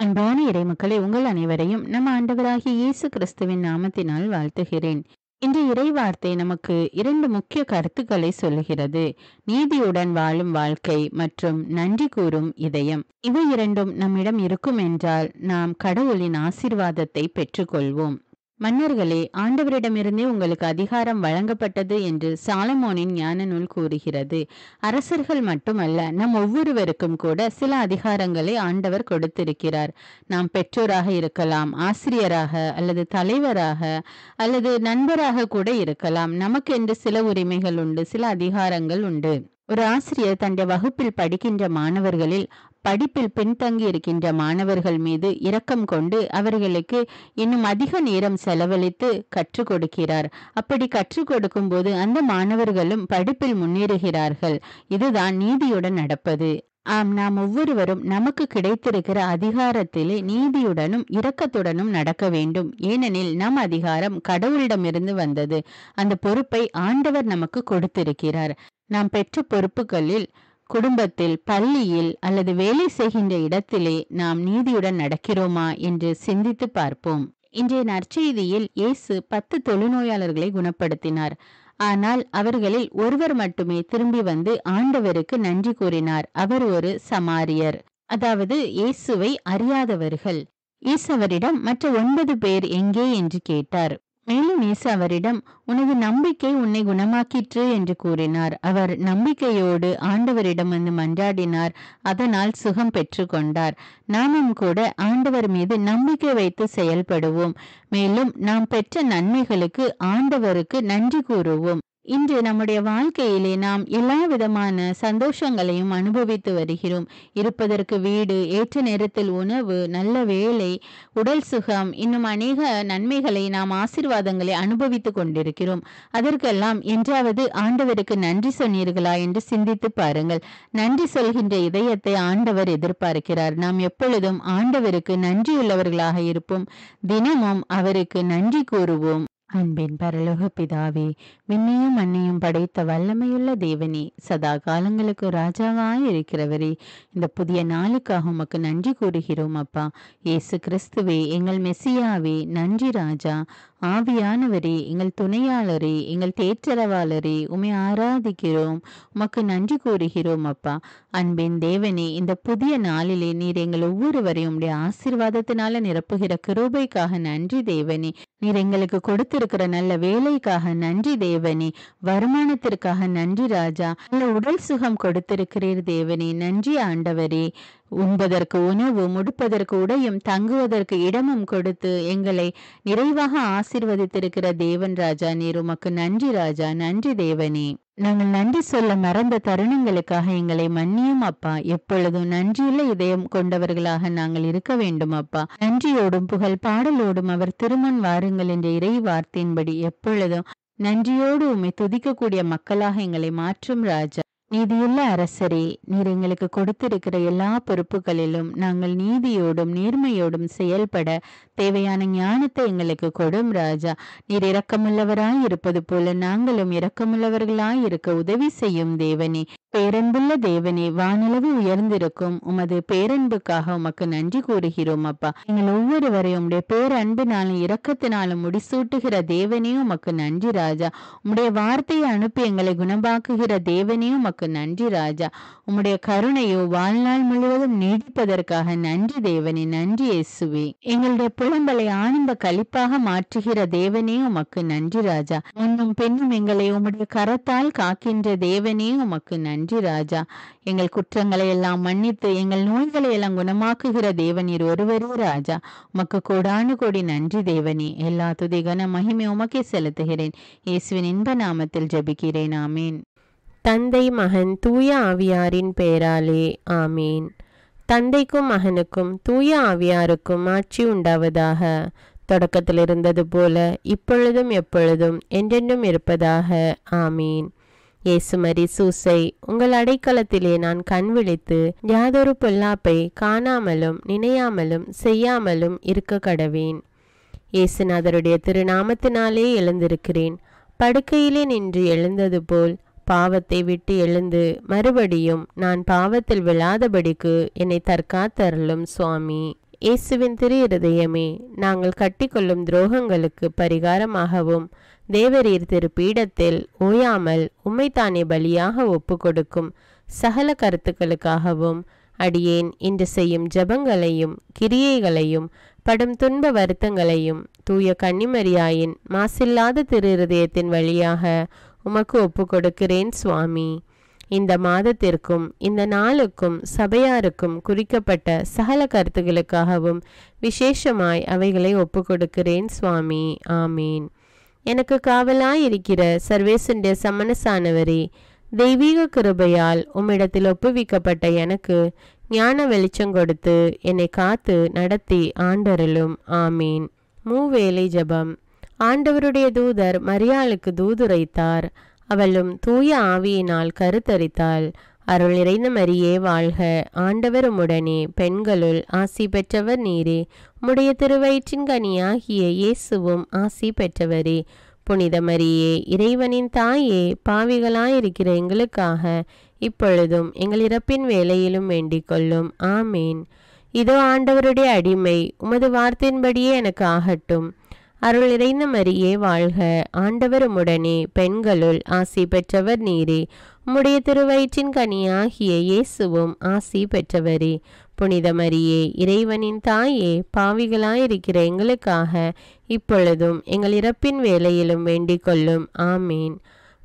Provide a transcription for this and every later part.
அன்பான இறைமக்களே, உங்கள் அனைவரையும் நம் ஆண்டவராகிய இயேசு கிறிஸ்துவின் நாமத்தினால் வாழ்த்துகிறேன். இன்று இறைவார்த்தை நமக்கு இரண்டு முக்கிய கருத்துக்களை சொல்லுகிறது. நீதியுடன் வாழும் வாழ்க்கை மற்றும் நன்றி கூறும் இதயம். இவை இரண்டும் நம்மிடம் இருக்கும் என்றால் நாம் கடவுளின் ஆசீர்வாதத்தை பெற்றுக்கொள்வோம். மன்னர்களே, ஆண்டவரிடமிருந்தே உங்களுக்கு அதிகாரம் வழங்கப்பட்டது என்று சாலமோனின் ஞான நூல் கூறுகிறது. அரசர்கள் மட்டுமல்ல, நம் ஒவ்வொருவருக்கும் கூட சில அதிகாரங்களை ஆண்டவர் கொடுத்திருக்கிறார். நாம் பெற்றோராக இருக்கலாம், ஆசிரியராக அல்லது தலைவராக அல்லது நண்பராக கூட இருக்கலாம். நமக்கென்று சில உரிமைகள் உண்டு, சில அதிகாரங்கள் உண்டு. ஒரு ஆசிரியர் தன்னுடைய வகுப்பில் படிக்கின்ற மாணவர்களில் படிப்பில் பின்தங்கி இருக்கின்ற மாணவர்கள் மீது இரக்கம் கொண்டு அவர்களுக்கு இன்னும் அதிக நேரம் செலவழித்து கற்றுக் கொடுக்கிறார். அப்படி கற்றுக் கொடுக்கும் போது அந்த மாணவர்களும் படிப்பில் முன்னேறுகிறார்கள். இதுதான் நீதியுடன் நடப்பது. ஆம், நாம் ஒவ்வொருவரும் நமக்கு கிடைத்திருக்கிற அதிகாரத்திலே நீதியுடனும் இரக்கத்துடனும் நடக்க வேண்டும். ஏனெனில் நம் அதிகாரம் கடவுளிடமிருந்து வந்தது. அந்த பொறுப்பை ஆண்டவர் நமக்கு கொடுத்திருக்கிறார். நாம் பெற்ற பொறுப்புகளில் குடும்பத்தில், பள்ளியில் அல்லது வேலை செய்கின்ற இடத்திலே நாம் நீதியுடன் நடக்கிறோமா என்று சிந்தித்து பார்ப்போம். இன்றைய நற்செய்தியில் இயேசு 10 தொழுநோயாளர்களை குணப்படுத்தினார். ஆனால் அவர்களில் ஒருவர் மட்டுமே திரும்பி வந்து ஆண்டவருக்கு நன்றி கூறினார். அவர் ஒரு சமாரியர், அதாவது இயேசுவை அறியாதவர்கள். இயேசு அவரிடம் மற்ற 9 பேர் எங்கே என்று கேட்டார். மேலும் இயேசு அவரிடம், உனது நம்பிக்கை உன்னை குணமாக்கிற்று என்று கூறினார். அவர் நம்பிக்கையோடு ஆண்டவரிடம் வந்து மன்றாடினார். அதனால் சுகம் பெற்று கொண்டார். நாமும் கூட ஆண்டவர் மீது நம்பிக்கை வைத்து செயல்படுவோம். மேலும் நாம் பெற்ற நன்மைகளுக்கு ஆண்டவருக்கு நன்றி கூறுவோம். இன்று நம்முடைய வாழ்க்கையிலே நாம் எல்லா விதமான சந்தோஷங்களையும் அனுபவித்து வருகிறோம். இருப்பதற்கு வீடு, ஏற்ற நேரத்தில் உணவு, நல்ல வேலை, உடல் சுகம், இன்னும் அநேக நன்மைகளை நாம் ஆசீர்வாதங்களை அனுபவித்து கொண்டிருக்கிறோம். அதற்கெல்லாம் என்றாவது ஆண்டவருக்கு நன்றி சொன்னீர்களா என்று சிந்தித்து பாருங்கள். நன்றி சொல்கின்ற இதயத்தை ஆண்டவர் எதிர்பார்க்கிறார். நாம் எப்பொழுதும் ஆண்டவருக்கு நன்றியுள்ளவர்களாக இருப்போம். தினமும் அவருக்கு நன்றி கூறுவோம். அன்பின் பரலோக பிதாவே, விண்ணையும் மண்ணையும் படைத்த வல்லமையுள்ள தேவனே, சதா காலங்களுக்கு ராஜாவாய் இருக்கிறவரே, இந்த புதிய நாளுக்காக உமக்கு நன்றி கூறுகிறோம் அப்பா. இயேசு கிறிஸ்துவே, எங்கள் மெசியாவே, நன்றி ராஜா. ஆவியானவரே, எங்கள் துணையாளரே, எங்கள் தேற்றரவாளரே, உம்மை ஆராதிக்கிறோம், உமக்கு நன்றி கூறுகிறோம் அப்பா. அன்பின் தேவனே, இந்த புதிய நாளிலே நீர் எங்கள் ஒவ்வொருவரையும் உம்முடைய ஆசீர்வாதத்தினால நிரப்புகிற கிருபைக்காக நன்றி தேவனே. நீர் எங்களுக்கு கொடுத்திருக்கிற நல்ல வேலைக்காக நன்றி தேவனே. வருமானத்திற்காக நன்றி ராஜா. நல்ல உடல் சுகம் கொடுத்திருக்கிறீர் தேவனே. நன்றி ஆண்டவரே. உண்பதற்கு உணவு, முடுப்பதற்கு உடையும், தங்குவதற்கு இடமும் கொடுத்து எங்களை நிறைவாக ஆசீர்வதித்திருக்கிற தேவன் ராஜா, நீர் உமக்கு நன்றி ராஜா. நன்றி தேவனே. நாங்கள் நன்றி சொல்ல மறந்த தருணங்களுக்காக எங்களை மன்னியும் அப்பா. எப்பொழுதும் நன்றியுள்ள இதயம் கொண்டவர்களாக நாங்கள் இருக்க வேண்டும் அப்பா. நன்றியோடும் புகழ் பாடலோடும் அவர் திருமண் வாருங்கள் என்ற இறை வார்த்தையின்படி எப்பொழுதும் நன்றியோடு உம்மை துதிக்கக்கூடிய மக்களாக எங்களை மாற்றும் ராஜா. நீதியுள்ள அரசரே, நீர் எங்களுக்கு கொடுத்திருக்கிற எல்லா பொறுப்புகளிலும் நாங்கள் நீதியோடும் நேர்மையோடும் செயல்பட தேவையான ஞானத்தை எங்களுக்கு கொடும் ராஜா. நீர் இரக்கமுள்ளவராய் இருப்பது போல நாங்களும் இரக்கமுள்ளவர்களாய் இருக்க உதவி செய்யும் தேவனே. பேரன்புள்ள தேவனே, வானளவு உயர்ந்திருக்கும் உமது பேரன்புக்காக உமக்கு நன்றி கூறுகிறோம் அப்பா. எங்கள் ஒவ்வொருவரையும் உம்முடைய பேரன்பினாலும் இரக்கத்தினாலும் முடிசூட்டுகிற தேவனே உமக்கு நன்றி ராஜா. உம்முடைய வார்த்தையை அனுப்பி எங்களை குணமாக்குகிற தேவனே உமக்கு நன்றி ராஜா. உம்முடைய கருணையோ வாழ்நாள் முழுவதும் நீடிப்பதற்காக நன்றி தேவனே. நன்றி இயேசுவே. எங்களுடைய புலம்பலை ஆனந்த களிப்பாக மாற்றுகிற தேவனே உமக்கு நன்றி ராஜா. முன்னும் பெண்ணும் எங்களை உம்முடைய கரத்தால் காக்கின்ற தேவனே உமக்கு நன்றி ராஜா. எங்கள் குற்றங்களை எல்லாம் மன்னித்து எங்கள் நோய்களை எல்லாம் குணமாக்குகிற தேவனீர் ஒருவரே ராஜா. உமக்கு கோடானு கோடி நன்றி தேவனே. எல்லா துதி கன மகிமை உமக்கே செலுத்துகிறேன். இயேசுவின் இன்ப நாமத்தில் ஜெபிக்கிறேன். ஆமீன். தந்தை, மகன், தூய ஆவியாரின் பெயராலே ஆமீன். தந்தைக்கும் மகனுக்கும் தூய ஆவியாருக்கும் ஆட்சி உண்டாவதாக. தொடக்கத்தில் இருந்தது போல இப்பொழுதும் எப்பொழுதும் என்றென்றும் இருப்பதாக. ஆமீன். இயேசுமரி சூசை, உங்கள் அடைக்கலத்திலே நான் கண் விழித்து யாதொரு பொல்லாப்பை காணாமலும் நினையாமலும் செய்யாமலும் இருக்க கடவேன். இயேசுநாதருடைய திருநாமத்தினாலே எழுந்திருக்கிறேன். படுக்கையிலே நின்று எழுந்தது போல் பாவத்தை விட்டு எழுந்து மறுபடியும் நான் பாவத்தில் விழாதபடிக்கு என்னை தற்காத்தருளும் சுவாமி. இயேசுவின் திரு இருதயமே, நாங்கள் கட்டிக்கொள்ளும் துரோகங்களுக்கு பரிகாரமாகவும் தேவரீர் திரு பீடத்தில் ஓயாமல் உம்மைத்தானே பலியாக ஒப்பு கொடுக்கும் சகல கருத்துக்களுக்காகவும் அடியேன் இன்று செய்யும் ஜபங்களையும் கிரியைகளையும் படும் துன்ப வருத்தங்களையும் தூய கன்னிமரியாயின் மாசில்லாத திரு இருதயத்தின் வழியாக உமக்கு ஒப்பு கொடுக்கிறேன் சுவாமி. இந்த மாதத்திற்கும் இந்த நாளுக்கும் சபையாருக்கும் குறிக்கப்பட்ட சகல கருத்துகளுக்காகவும் விசேஷமாய் அவைகளை ஒப்பு கொடுக்கிறேன் சுவாமி. ஆமீன். எனக்கு காவலாயிருக்கிற சர்வேசுடைய சமனசானவரே, தெய்வீக கிருபையால் உம்மிடத்தில் ஒப்புவிக்கப்பட்ட எனக்கு ஞான வெளிச்சம் கொடுத்து என்னை காத்து நடத்தி ஆண்டருளும். ஆமீன். மூவேளை ஜபம். ஆண்டவருடைய தூதர் மரியாளுக்கு தூதுரைத்தார். அவளும் தூய ஆவியினால் கருத்தரித்தாள். அருள் நிறைந்த மரியே வாழ்க, ஆண்டவர் உம்முடனே, பெண்களுள் ஆசி பெற்றவர் நீரே. உம்முடைய திருவயிற்றின் கனியாகிய இயேசுவும் ஆசி பெற்றவரே. புனித மரியே, இறைவனின் தாயே, பாவிகளாயிருக்கிற எங்களுக்காக இப்பொழுதும் எங்கள் இறப்பின் வேளையிலும் வேண்டிக் கொள்ளும். ஆமீன். இதோ ஆண்டவருடைய அடிமை, உமது வார்த்தையின்படியே எனக்கு ஆகட்டும். அருள் நிறைந்த மரியே வாழ்க, ஆண்டவர் உம்முடனே, பெண்களுள் ஆசி பெற்றவர் நீரே. உம்முடைய திருவயிற்றின் கனியாகிய இயேசுவும் ஆசி பெற்றவரே. புனித மரியே, இறைவனின் தாயே, பாவிகளாயிருக்கிற எங்களுக்காக இப்பொழுதும் எங்கள் இறப்பின் வேளையிலும் வேண்டிக் கொள்ளும். ஆமீன்.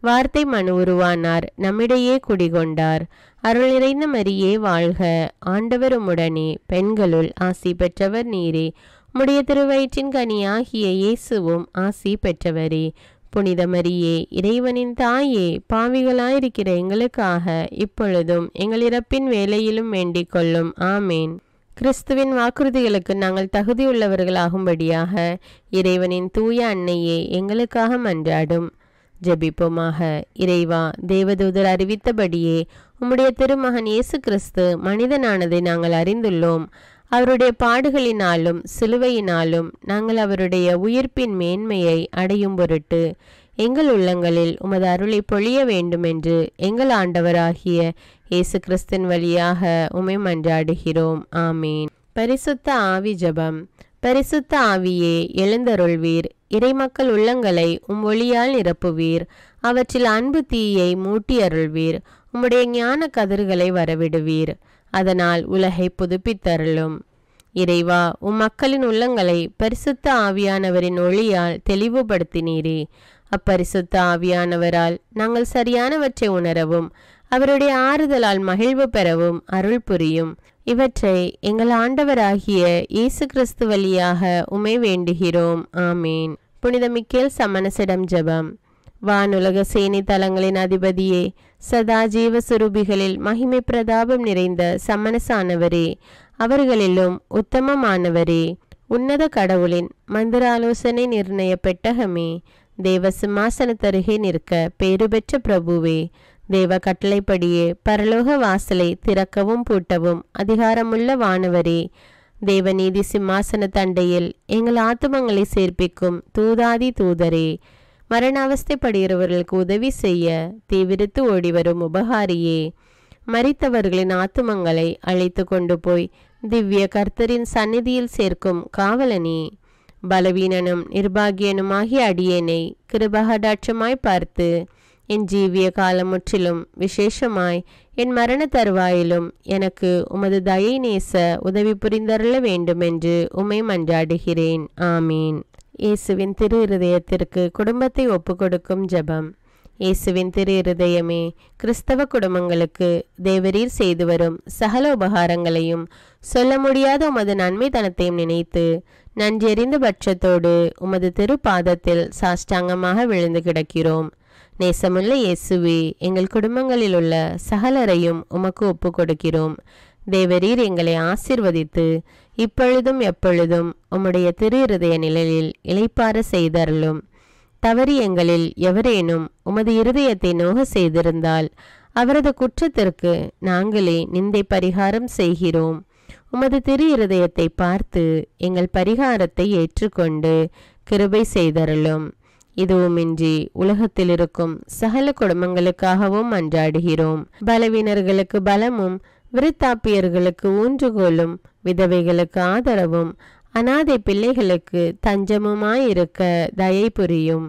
வார்த்தை மனு உருவானார், நம்மிடையே குடிகொண்டார். அருள் நிறைந்த மரியே வாழ்க, ஆண்டவர் உம்முடனே, பெண்களுள் ஆசி பெற்றவர் நீரே. உம்முடைய திருவயிற்றின் கனியாகிய இயேசுவும் ஆசி பெற்றவரே. புனித மரியே, இறைவனின் தாயே, பாவிகளாயிருக்கிற எங்களுக்காக இப்பொழுதும் எங்கள் இறப்பின் வேளையிலும் வேண்டிக் கொள்ளும். ஆமேன். கிறிஸ்துவின் வாக்குறுதிகளுக்கு நாங்கள் தகுதியுள்ளவர்களாகும்படியாக இறைவனின் தூய அன்னையே எங்களுக்காக மன்றாடும். ஜெபிப்போமாக. இறைவா, தேவதூதர் அறிவித்தபடியே உம்முடைய திருமகன் இயேசு கிறிஸ்து மனிதனானதை நாங்கள் அறிந்துள்ளோம். அவருடைய பாடுகளினாலும் சிலுவையினாலும் நாங்கள் அவருடைய உயிர்ப்பின் மேன்மையை அடையும் பொருட்டு எங்கள் உள்ளங்களில் உமது அருளை பொழிய வேண்டுமென்று எங்கள் ஆண்டவராகிய இயேசு கிறிஸ்தின் வழியாக உம்மை மன்றாடுகிறோம். ஆமீன். பரிசுத்த ஆவி ஜெபம். பரிசுத்த ஆவியே, எழுந்தருள்வீர். இறைமக்கள் உள்ளங்களை ஒளியால் நிரப்புவீர். அவற்றில் அன்பு தீயை மூட்டி அருள்வீர். உம்முடைய ஞான கதிர்களை வரவிடுவீர். அதனால் உலகை புதுப்பித்தருளும். இறைவா, மக்களின் உள்ளங்களை பரிசுத்த ஆவியானவரின் ஒளியால் தெளிவுபடுத்தினீரே. அப்பரிசுத்த ஆவியானவரால் நாங்கள் சரியானவற்றை உணரவும் அவருடைய ஆறுதலால் மகிழ்வு பெறவும் அருள் புரியும். இவற்றை எங்கள் ஆண்டவராகிய இயேசு கிறிஸ்து வழியாக உம்மை வேண்டுகிறோம். ஆமீன். புனித மிக்கேல் சமணசிடம் ஜெபம். வானுலக சேனை தலங்களின் அதிபதியே, சதா ஜீவ சுரூபிகளில் மகிமை பிரதாபம் நிறைந்த சமணசானவரே, அவர்களிலும் உத்தமமானவரே, உன்னத கடவுளின் மந்திராலோசனை நிர்ணய பெட்டகமே, தேவ சிம்மாசனத்தருகே நிற்க பேறு பெற்ற பிரபுவே, தேவ கட்டளைப்படியே பரலோக வாசலை திறக்கவும் பூட்டவும் அதிகாரமுள்ள வானவரே, தேவநீதி சிம்மாசன தண்டையில் எங்கள் ஆத்துமங்களை சேர்ப்பிக்கும் தூதாதி தூதரே, மரண அவஸ்தைப்படுகிறவர்களுக்கு உதவி செய்ய தீவிரித்து ஓடிவரும் உபகாரியே, மரித்தவர்களின் ஆத்துமங்களை அழைத்து கொண்டு போய் திவ்ய கர்த்தரின் சந்நிதியில் சேர்க்கும் காவலனே, பலவீனனும் நிர்பாகியனுமாகிய அடியேனை கிருபகடாட்சமாய் பார்த்து என் ஜீவிய காலம் முற்றிலும் விசேஷமாய் என் மரண தருவாயிலும் எனக்கு உமது தயை நேச உதவி புரிந்தருள வேண்டுமென்று உம்மை மன்றாடுகிறேன். ஆமீன். இயேசுவின் திரு இருதயத்திற்கு குடும்பத்தை ஒப்புக்கொடுக்கும் ஜெபம். இயேசுவின் திரு இருதயமே, கிறிஸ்தவ குடும்பங்களுக்கு தேவரீர் செய்து வரும் சகல உபகாரங்களையும் சொல்ல முடியாத உமது நன்மைத்தனத்தையும் நினைத்து நன்றெறிந்த பட்சத்தோடு உமது திரு பாதத்தில் சாஷ்டாங்கமாக விழுந்து கிடக்கிறோம். நேசமுள்ள இயேசுவே, எங்கள் குடும்பங்களில் உள்ள சகலரையும் உமக்கு ஒப்பு கொடுக்கிறோம். தேவரீர் எங்களை ஆசீர்வதித்து இப்பொழுதும் எப்பொழுதும் உம்முடைய திரு இருதய நிழலில் இளைப்பாற செய்தருளும். தவறி எங்களில் எவரேனும் உமது இருதயத்தை நோக செய்திருந்தால் அவரது குற்றத்திற்கு நாங்களே நிந்தை பரிகாரம் செய்கிறோம். உமது திரு இருதயத்தை பார்த்து எங்கள் பரிகாரத்தை ஏற்றுக்கொண்டு கிருபை செய்தருளும். இதுவுமின்றி உலகத்தில் இருக்கும் சகல குடும்பங்களுக்காகவும் மன்றாடுகிறோம். பலவீனர்களுக்கு பலமும் விருத்தாப்பியர்களுக்கு ஊன்றுகோலும் விதவைகளுக்கு ஆதரவும் அனாதை பிள்ளைகளுக்கு தஞ்சமுமாயிருக்க தயை புரியும்.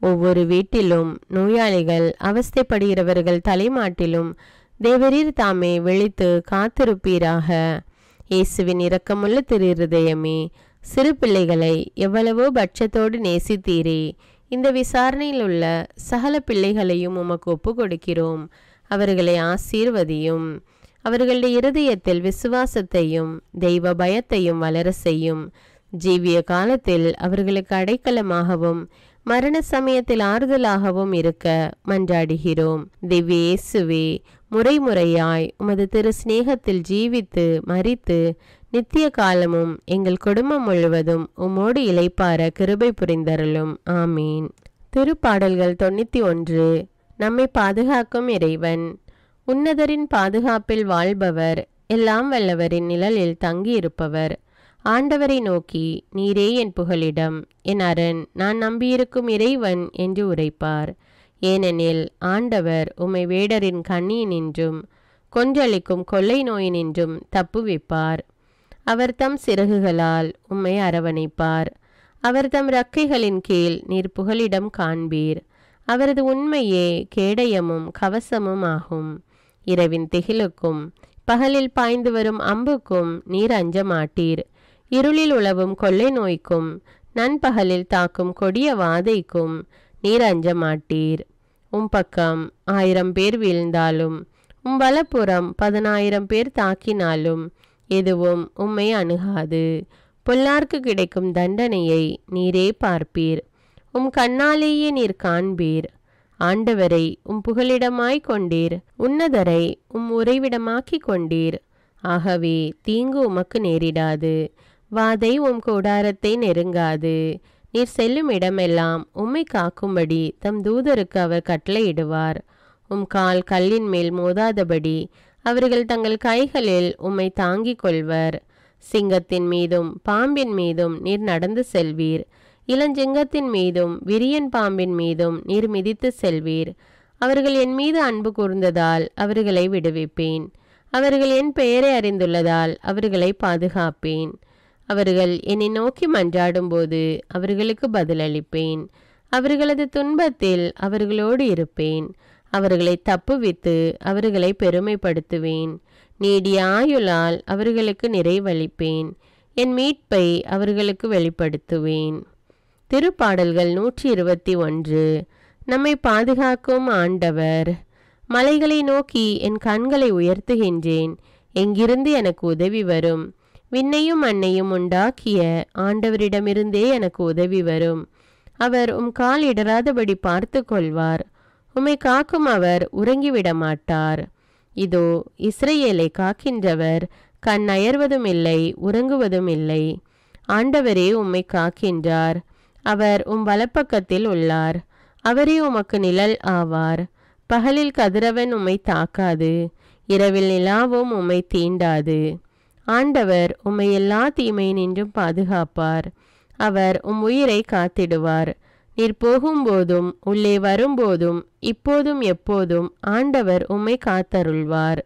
ஒவ்வொரு வீட்டிலும் நோயாளிகள் அவஸ்தைப்படுகிறவர்கள் தலைமாட்டிலும் தேவரீர் தாமே விழித்து காத்திருப்பீராக. இயேசுவின் இரக்கமுள்ள திருஹிருதயமே, சிறு பிள்ளைகளை எவ்வளவோ பட்சத்தோடு நேசித்தீரே. இந்த விசாரணையில் உள்ள சகல பிள்ளைகளையும் உமக்கு ஒப்பு கொடுக்கிறோம். அவர்களை ஆசீர்வதியும். அவர்களுடைய இருதயத்தில் விசுவாசத்தையும் தெய்வ பயத்தையும் வளர செய்யும். ஜீவிய காலத்தில் அவர்களுக்கு அடைக்கலமாகவும் மரண சமயத்தில் ஆறுதலாகவும் இருக்க மன்றாடுகிறோம். திவ்ய இயேசுவே, முறைமுறையாய் உமது திரு சிநேகத்தில் ஜீவித்து மரித்து நித்திய காலமும் எங்கள் குடும்பம் முழுவதும் உம்மோடு இளைப்பார கிருபை புரிந்தருளும். ஆமீன். திருப்பாடல்கள் 91. நம்மை பாதுகாக்கும் இறைவன். உன்னதரின் பாதுகாப்பில் வாழ்பவர், எல்லாம் வல்லவரின் நிழலில் தங்கியிருப்பவர். ஆண்டவரை நோக்கி, நீரே என் புகலிடம், என் அரண், நான் நம்பியிருக்கும் இறைவன் என்று உரைப்பார். ஏனெனில் ஆண்டவர் உம்மை வேடரின் கண்ணியினின்றும் கொன்றளிக்கும் கொள்ளை நோயினின்றும் தப்புவிப்பார். அவர் தம் சிறகுகளால் உம்மை அரவணைப்பார். அவர் தம் இறக்கைகளின் கீழ் நீர் புகலிடம் காண்பீர். அவரது உண்மையே கேடயமும் கவசமும் ஆகும். இரவின் திகிலுக்கும் பகலில் பாய்ந்து வரும் அம்புக்கும் நீர் அஞ்ச மாட்டீர். இருளில் உலவும் கொள்ளை நோய்க்கும் நண்பகலில் தாக்கும் கொடிய வாதைக்கும் நீர் அஞ்ச மாட்டீர். பக்கம் 1000 பேர் வீழ்ந்தாலும் வலப்புறம் 10,000 பேர் தாக்கினாலும் எதுவும் உம்மை அணுகாது. பொல்லார்க்கு கிடைக்கும் தண்டனையை நீரே பார்ப்பீர். கண்ணாலேயே நீர் காண்பீர். ஆண்டவரை புகலிடமாய் கொண்டீர். உன்னதரை உறைவிடமாக்கி கொண்டீர். ஆகவே தீங்கு உமக்கு நேரிடாது. வாதை கூடாரத்தை நெருங்காது. நீர் செல்லும் இடமெல்லாம் உம்மை காக்கும்படி தம் தூதருக்கு அவர் கட்டளையிடுவார். கால் கல்லின் மேல் மோதாதபடி அவர்கள் தங்கள் கைகளில் உம்மை தாங்கிக் கொள்வர். சிங்கத்தின் மீதும் பாம்பின் மீதும் நீர் நடந்து செல்வீர். இளஞ்சிங்கத்தின் மீதும் விரியன் பாம்பின் மீதும் நீர் மிதித்து செல்வீர். அவர்கள் என் மீது அன்பு கூர்ந்ததால் அவர்களை விடுவிப்பேன். அவர்கள் என் பெயரை அறிந்துள்ளதால் அவர்களை பாதுகாப்பேன். அவர்கள் என்னை நோக்கி மன்றாடும் போது அவர்களுக்கு பதிலளிப்பேன். அவர்களது துன்பத்தில் அவர்களோடு இருப்பேன். அவர்களை தப்புவித்து அவர்களை பெருமைப்படுத்துவேன். நீடிய ஆயுளால் அவர்களுக்கு நிறைவளிப்பேன். என் மீட்பை அவர்களுக்கு வெளிப்படுத்துவேன். திருப்பாடல்கள் 121. நம்மை பாதுகாக்கும் ஆண்டவர். மலைகளை நோக்கி என் கண்களை உயர்த்துகின்றேன். எங்கிருந்து எனக்கு உதவி வரும்? விண்ணையும் மண்ணையும் உண்டாக்கிய ஆண்டவரிடமிருந்தே எனக்கு உதவி வரும். அவர் கால் இடராதபடி பார்த்து கொள்வார். உம்மை காக்கும் அவர் உறங்கிவிட மாட்டார். இதோ இஸ்ரவேலை காக்கின்றவர் கண் அயர்வதும் இல்லை, உறங்குவதும் இல்லை. ஆண்டவரே உம்மை காக்கின்றார். அவர் வலப்பக்கத்தில் உள்ளார். அவரே உமக்கு நிழல் ஆவார். பகலில் கதிரவன் உம்மை தாக்காது, இரவில் நிலாவும் உம்மை தீண்டாது. ஆண்டவர் உம்மை எல்லா தீமையினின்றும் பாதுகாப்பார். அவர் உயிரை காத்திடுவார். நீர் போகும்போதும் உள்ளே வரும்போதும் இப்போதும் எப்போதும் ஆண்டவர் உம்மை காத்தருள்வார்.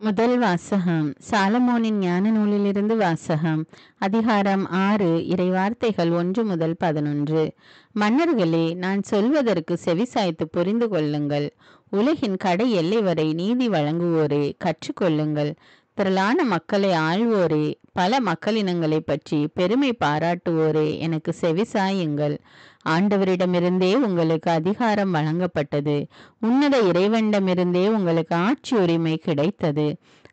முதல் வாசகம். சாலமோனின் ஞான நூலிலிருந்து வாசகம். அதிகாரம் 6, இறைவார்த்தைகள் 1 முதல் 11. மன்னர்களே, நான் சொல்வதற்கு செவிசாய்த்து புரிந்து கொள்ளுங்கள். உலகின் கடை எல்லை வரை நீதி வழங்குவோரே, கற்றுக்கொள்ளுங்கள். திரளான மக்களை ஆள்வோரே, பல மக்களினங்களை பற்றி பெருமை பாராட்டுவோரே, எனக்கு செவிசாயுங்கள். ஆண்டவரிடமிருந்தே உங்களுக்கு அதிகாரம் வழங்கப்பட்டது. உன்னத இறைவனிடமிருந்தே உங்களுக்கு ஆட்சி உரிமை கிடைத்தது.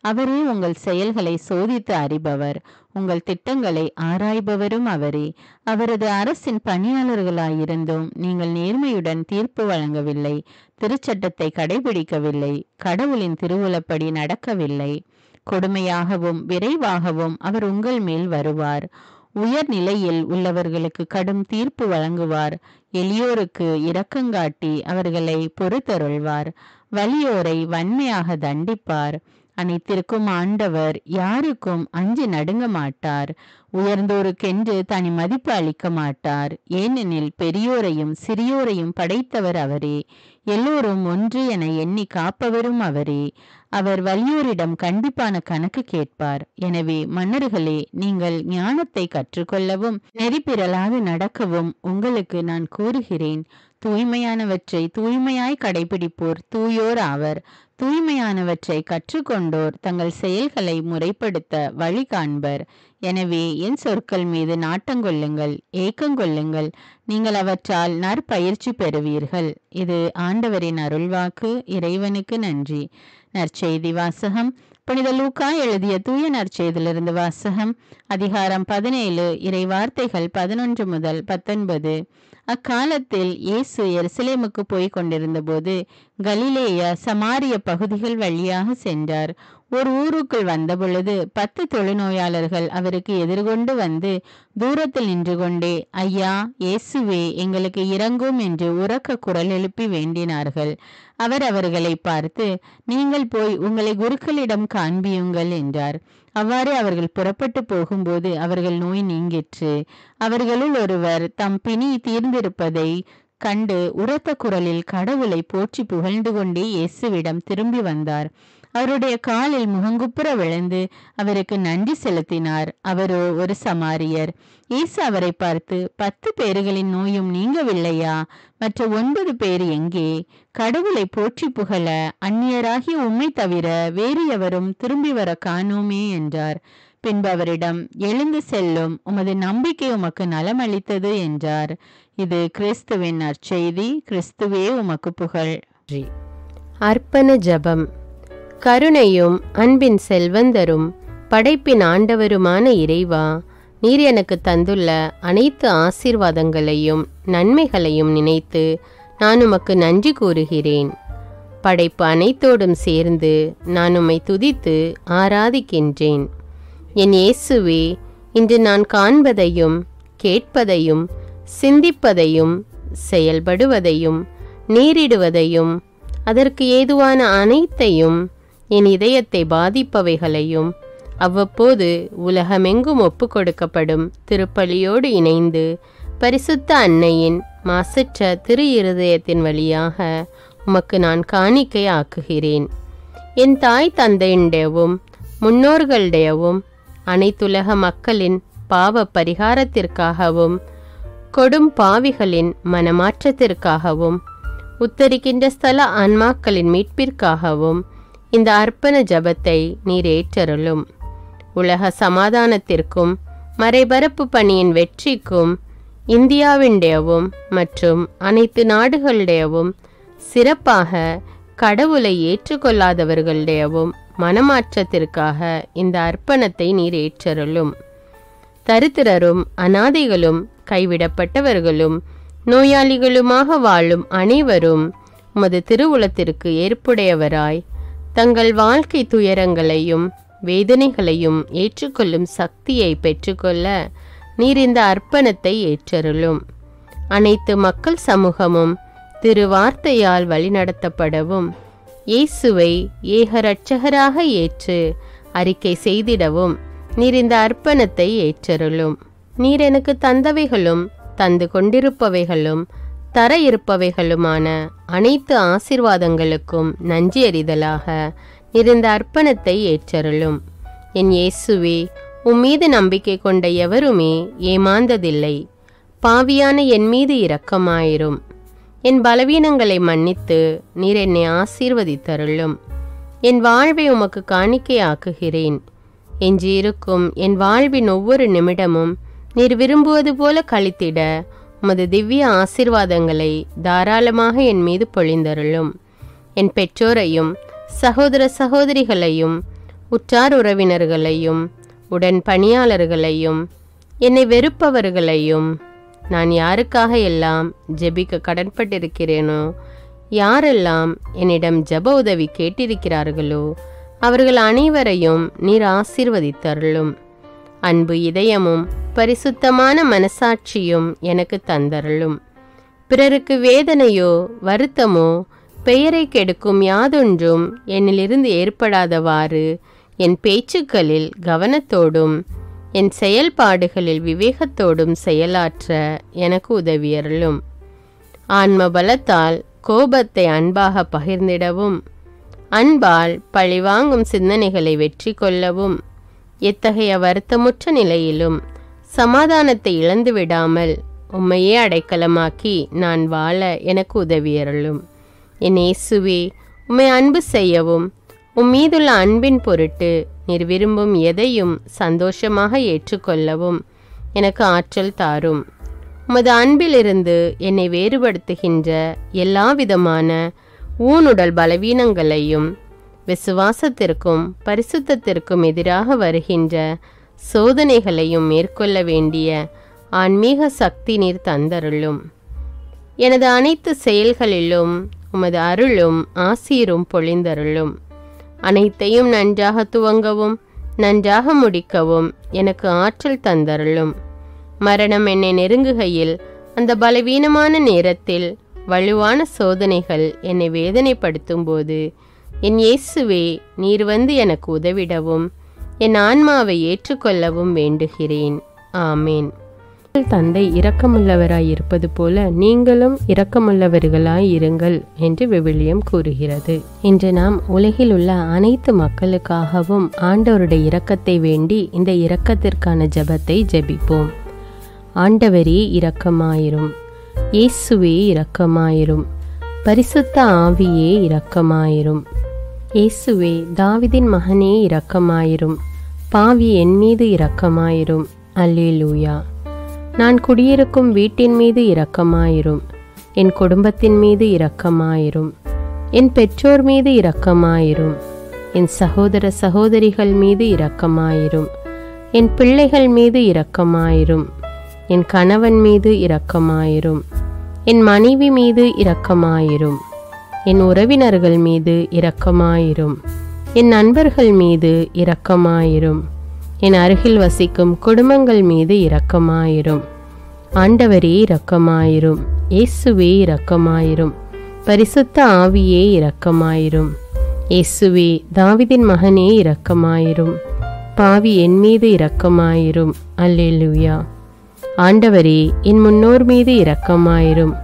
அவரே உங்கள் செயல்களை சோதித்து அறிபவர். உங்கள் திட்டங்களை ஆராய்பவரும் அவரே. அவரது அரசின் பணியாளர்களாயிருந்தும் நீங்கள் நேர்மையுடன் தீர்ப்பு வழங்கவில்லை. திருச்சட்டத்தை கடைபிடிக்கவில்லை. கடவுளின் திருவுளப்படி நடக்கவில்லை. கொடுமையாகவும் விரைவாகவும் அவர் உங்கள் மேல் வருவார். உயர் நிலையில் உள்ளவர்களுக்கு கடும் தீர்ப்பு வழங்குவார். எளியோருக்கு இரக்கங்காட்டி அவர்களை பொறுத்தருள்வார். வலியோரை வன்மையாக தண்டிப்பார். அனைத்திற்கும் ஆண்டவர் யாருக்கும் அஞ்சி நடுங்க மாட்டார். உயர்ந்தோருக்கென்று தனி மதிப்பு அளிக்க மாட்டார். ஏனெனில் பெரியோரையும் சிறியோரையும் படைத்தவர் அவரே. எல்லோரும் ஒன்று என எண்ணி காப்பவரும் அவரே. அவர் வலியோரிடம் கண்டிப்பான கணக்கு கேட்பார். எனவே மன்னர்களே, நீங்கள் ஞானத்தை கற்றுக்கொள்ளவும் நெறிப்பிரலாது நடக்கவும் உங்களுக்கு நான் கூறுகிறேன். தூய்மையானவற்றை தூய்மையாய் கடைபிடிப்போர் தூயோர் ஆவர். தூய்மையானவற்றை கற்றுக்கொண்டோர் தங்கள் செயல்களை முறைப்படுத்த வழி காண்பர். எனவே என் சொற்கள் மீது நாட்டங்கொள்ளுங்கள், ஏக்கங்கொள்ளுங்கள். நீங்கள் அவற்றால் நற்பயிற்சி பெறுவீர்கள். இது ஆண்டவரின் அருள்வாக்கு. இறைவனுக்கு நன்றி. நற்செய்தி வாசகம். புனித லூக்கா எழுதிய தூய நற்செய்தியிலிருந்து வாசகம். அதிகாரம் 17, இறை வார்த்தைகள் 11 முதல் 19. அக்காலத்தில் இயேசு எருசலேமுக்கு போய் கொண்டிருந்த போது கலிலேய சமாரிய பகுதிகள் வழியாக சென்றார். ஒரு ஊருக்குள் வந்தபொழுது 10 தொழுநோயாளர்கள் அவருக்கு எதிர்கொண்டு வந்து தூரத்தில் நின்று கொண்டே, ஐயா, இயேசுவே, எங்களுக்கு இரங்கும் என்று உரக்க குரல் எழுப்பி வேண்டினார்கள். அவர் அவர்களை பார்த்து, நீங்கள் போய் உங்களை குருக்களிடம் காண்பியுங்கள் என்றார். அவ்வாறு அவர்கள் புறப்பட்டு போகும்போது அவர்கள் நோய் நீங்கிற்று. அவர்களுள் ஒருவர் தம் பிணி தீர்ந்திருப்பதை கண்டு உரத்த குரலில் கடவுளை போற்றி புகழ்ந்து கொண்டே இயேசுவிடம் திரும்பி வந்தார். அவருடைய காலில் முகங்குப்புற விழுந்து அவருக்கு நன்றி செலுத்தினார். அவரோ ஒரு சமாரியர். இயேசு அவரை பார்த்து, 10 பேர்களின் நோயும் நீங்கவில்லையா? மற்ற 9 பேர் எங்கே? கடவுளை போற்றி புகழ அந்நியராகி உம்மை தவிர வேறு எவரும் திரும்பி வர காணோமே என்றார். பின்பு அவரிடம், எழுந்து செல்லும், உமது நம்பிக்கை உமக்கு நலமளித்தது என்றார். இது கிறிஸ்துவின் நற்செய்தி. கிறிஸ்துவே உமக்கு புகழ். அர்ப்பண ஜெபம். கருணையும் அன்பின் செல்வந்தரும் படைப்பின் ஆண்டவருமான இறைவா, நீர் எனக்கு தந்துள்ள அனைத்து ஆசீர்வாதங்களையும் நன்மைகளையும் நினைத்து நான் உமக்கு நன்றி கூறுகிறேன். படைப்பு அனைத்தோடும் சேர்ந்து நான் உம்மை துதித்து ஆராதிக்கின்றேன். என் இயேசுவே, இன்று நான் காண்பதையும் கேட்பதையும் சிந்திப்பதையும் செயல்படுவதையும் நேரிடுவதையும் அதற்கு ஏதுவான அனைத்தையும் என் இதயத்தை பாதிப்பவைகளையும் அவ்வப்போது உலகமெங்கும் ஒப்பு கொடுக்கப்படும் திருப்பலியோடு இணைந்து பரிசுத்த அன்னையின் மாசற்ற திரு இருதயத்தின் வழியாக உமக்கு நான் காணிக்கை ஆக்குகிறேன். என் தாய் தந்தையுடையவும் முன்னோர்களுடையவும் அனைத்துலக மக்களின் பாவ பரிகாரத்திற்காகவும் கொடும் பாவிகளின் மனமாற்றத்திற்காகவும் உத்தரிக்கின்ற ஸ்தல ஆன்மாக்களின் மீட்பிற்காகவும் இந்த அர்ப்பண ஜபத்தை நீர் ஏற்றருளும். உலக சமாதானத்திற்கும் மறைபரப்பு பணியின் வெற்றிக்கும் இந்தியாவின்டையவும் மற்றும் அனைத்து நாடுகளுடையவும் சிறப்பாக கடவுளை ஏற்றுக்கொள்ளாதவர்களுடையவும் மனமாற்றத்திற்காக இந்த அர்ப்பணத்தை நீர் ஏற்றருளும். தரித்திரரும் அனாதைகளும் கைவிடப்பட்டவர்களும் நோயாளிகளுமாக வாழும் அனைவரும் உமது திருவுளத்திற்கு ஏற்புடையவராய் தங்கள் வாழ்க்கை துயரங்களையும் வேதனைகளையும் ஏற்றுக்கொள்ளும் சக்தியை பெற்றுக்கொள்ள நீர் இந்த அர்ப்பணத்தை ஏற்றருளும். அனைத்து மக்கள் சமூகமும் திருவார்த்தையால் வழிநடத்தப்படவும் இயேசுவை ஏக இரட்சகராக ஏற்று அறிக்கை செய்திடவும் நீர் இந்த அர்ப்பணத்தை ஏற்றருளும். நீர் எனக்கு தந்தவைகளும் தந்து கொண்டிருப்பவைகளும் தர இருப்பவைகளுமான அனைத்து ஆசீர்வாதங்களுக்கும் நன்றி அறிதலாக நீர் இந்த அர்ப்பணத்தை ஏற்றருளும். என் இயேசுவே, உம்மீது நம்பிக்கை கொண்ட எவருமே ஏமாந்ததில்லை. பாவியான என் மீது இரக்கமாயிரும். என் பலவீனங்களை மன்னித்து நீர் என்னை ஆசீர்வதித்தருளும். என் வாழ்வை உமக்கு காணிக்கையாக்குகிறேன். எஞ்சியிருக்கும் என் வாழ்வின் ஒவ்வொரு நிமிடமும் நீர் விரும்புவது போல கழித்திட உமது திவ்ய ஆசீர்வாதங்களை தாராளமாக என் மீது பொழிந்தருளும். என் பெற்றோரையும் சகோதர சகோதரிகளையும் உற்றார் உறவினர்களையும் உடன் பணியாளர்களையும் என்னை வெறுப்பவர்களையும் நான் யாருக்காக எல்லாம் ஜெபிக்க கடன்பட்டிருக்கிறேனோ, யாரெல்லாம் என்னிடம் ஜெப உதவி கேட்டிருக்கிறார்களோ அவர்கள் அனைவரையும் நீர் ஆசீர்வதித்தருளும். அன்பு இதயமும் பரிசுத்தமான மனசாட்சியும் எனக்கு தந்தருளும். பிறருக்கு வேதனையோ வருத்தமோ பெயரை கெடுக்கும் யாதொன்றும் என்னிலிருந்து ஏற்படாதவாறு என் பேச்சுக்களில் கவனத்தோடும் என் செயல்பாடுகளில் விவேகத்தோடும் செயலாற்ற எனக்கு உதவியருளும். ஆன்ம பலத்தால் கோபத்தை அன்பாக பகிர்ந்திடவும் அன்பால் பழிவாங்கும் சிந்தனைகளை வெற்றி கொள்ளவும், எத்தகைய வருத்தமுற்ற நிலையிலும் சமாதானத்தை இழந்து விடாமல் உம்மையே அடைக்கலமாக்கி நான் வாழ எனக்கு உதவியருளும். என் இயேசுவே, உம்மை அன்பு செய்யவும் மீதுள்ள அன்பின் பொருட்டு நீர் விரும்பும் எதையும் சந்தோஷமாக ஏற்றுக்கொள்ளவும் எனக்கு ஆற்றல் தாரும். உமது அன்பிலிருந்து என்னை வேறுபடுத்துகின்ற எல்லா விதமான ஊனுடல் பலவீனங்களையும் விசுவாசத்திற்கும் பரிசுத்தத்திற்கும் எதிராக வருகின்ற சோதனைகளையும் மேற்கொள்ள வேண்டிய ஆன்மீக சக்தி நீர் தந்தருளும். எனது அனைத்து செயல்களிலும் உமது அருளும் ஆசீரும் பொழிந்தருளும். அனைத்தையும் நன்றாக துவங்கவும் நன்றாக முடிக்கவும் எனக்கு ஆற்றல் தந்தருளும். மரணம் என்னை நெருங்குகையில் அந்த பலவீனமான நேரத்தில் வலுவான சோதனைகள் என்னை வேதனைப்படுத்தும் போது என் இயேசுவே, நீர் வந்து எனக்கு உதவிடவும் என் ஆன்மாவை ஏற்றுக்கொள்ளவும் வேண்டுகிறேன். ஆமேன். தந்தை இரக்கமுள்ளவராய் இருப்பது போல நீங்களும் இரக்கமுள்ளவர்களாய் இருங்கள் என்று விவிலியம் கூறுகிறது. இன்று நாம் உலகில் உள்ள அனைத்து மக்களுக்காகவும் ஆண்டவருடைய இரக்கத்தை வேண்டி இந்த இரக்கத்திற்கான ஜெபத்தை ஜெபிப்போம். ஆண்டவரே இரக்கமாயிரும், இயேசுவே இரக்கமாயிரும், பரிசுத்த ஆவியே இரக்கமாயிரும். இயேசுவே, தாவீதின் மகனே இரக்கமாயிரும், பாவி என் மீது இரக்கமாயிரும். அல்லேலூயா. நான் குடியிருக்கும் வீட்டின் மீது இரக்கமாயிரும், என் குடும்பத்தின் மீது இரக்கமாயிரும், என் பெற்றோர் மீது இரக்கமாயிரும், என் சகோதர சகோதரிகள் மீது இரக்கமாயிரும், என் பிள்ளைகள் மீது இரக்கமாயிரும், என் கணவன் மீது இரக்கமாயிரும், என் மனைவி மீது இரக்கமாயிரும், என் உறவினர்கள் மீது இரக்கமாயிரும், என் நண்பர்கள் மீது இரக்கமாயிரும், என் அருகில் வசிக்கும் குடும்பங்கள் மீது இரக்கமாயிரும். ஆண்டவரே இரக்கமாயிரும், இயேசுவே இரக்கமாயிரும், பரிசுத்த ஆவியே இரக்கமாயிரும். இயேசுவே, தாவீதின் மகனே இரக்கமாயிரும், பாவி என் மீது இரக்கமாயிரும். அல்லேலூயா. ஆண்டவரே, என் முன்னோர் மீது இரக்கமாயிரும்,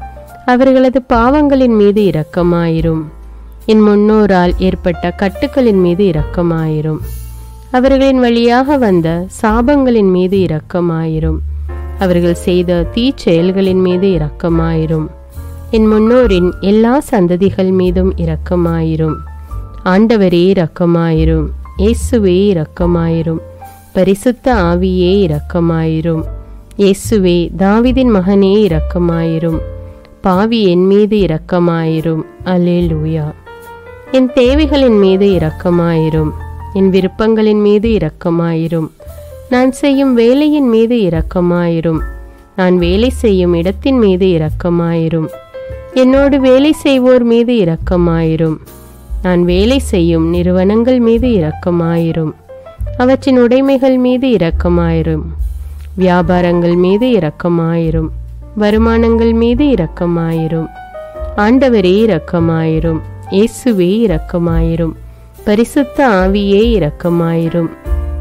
அவர்களது பாவங்களின் மீது இரக்கமாயிரும். என் முன்னோரால் ஏற்பட்ட கட்டுக்களின் மீது இரக்கமாயிரும், அவர்களின் வழியாக வந்த சாபங்களின் மீது இரக்கமாயிரும், அவர்கள் செய்த தீச்செயல்களின் மீது இரக்கமாயிரும். என் முன்னோரின் எல்லா சந்ததிகள் மீதும் இரக்கமாயிரும். ஆண்டவரே இரக்கமாயிரும், இயேசுவே இரக்கமாயிரும், பரிசுத்த ஆவியே இரக்கமாயிரும். இயேசுவே, தாவீதின் மகனே இரக்கமாயிரும், பாவி என் மீது இரக்கமாயிரும். அல்லேலூயா. என் தேவைகளின் மீது இரக்கமாயிரும், என் விருப்பங்களின் மீது இரக்கமாயிரும், நான் செய்யும் வேலையின் மீது இரக்கமாயிரும், நான் வேலை செய்யும் இடத்தின் மீது இரக்கமாயிரும், என்னோடு வேலை செய்வோர் மீது இரக்கமாயிரும், நான் வேலை செய்யும் நிறுவனங்கள் மீது இரக்கமாயிரும், அவற்றின் உடைமைகள் மீது இரக்கமாயிரும், வியாபாரங்கள் மீது இரக்கமாயிரும், வருமானங்கள் மீது இரக்கமாயிரும். ஆண்டவரே இரக்கமாயிரும், இயேசுவே இரக்கமாயிரும், பரிசுத்த ஆவியே இரக்கமாயிரும்.